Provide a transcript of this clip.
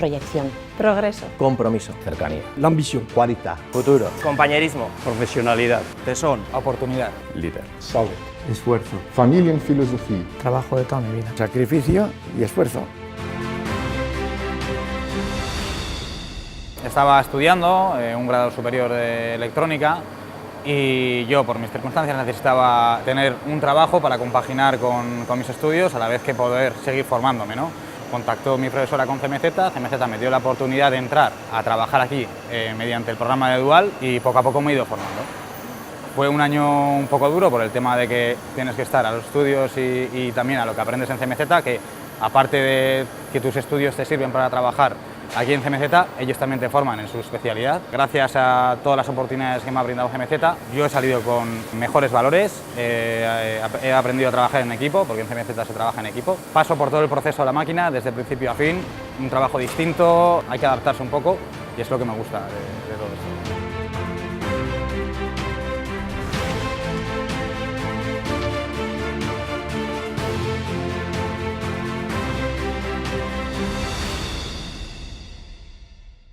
Proyección. Progreso. Compromiso. Cercanía. La ambición. Cualidad. Futuro. Compañerismo. Profesionalidad. Tesón. Oportunidad. Líder. Salud. Esfuerzo. Familia en filosofía. Trabajo de toda mi vida. Sacrificio y esfuerzo. Estaba estudiando un grado superior de electrónica y yo, por mis circunstancias, necesitaba tener un trabajo para compaginar con mis estudios a la vez que poder seguir formándome, ¿no? Contactó mi profesora con CMZ me dio la oportunidad de entrar a trabajar aquí mediante el programa de Dual y poco a poco me he ido formando. Fue un año un poco duro por el tema de que tienes que estar a los estudios y también a lo que aprendes en CMZ, que aparte de que tus estudios te sirven para trabajar aquí en CMZ, ellos también te forman en su especialidad. Gracias a todas las oportunidades que me ha brindado CMZ, yo he salido con mejores valores, he aprendido a trabajar en equipo, porque en CMZ se trabaja en equipo. Paso por todo el proceso de la máquina, desde principio a fin, un trabajo distinto, hay que adaptarse un poco y es lo que me gusta de todo esto.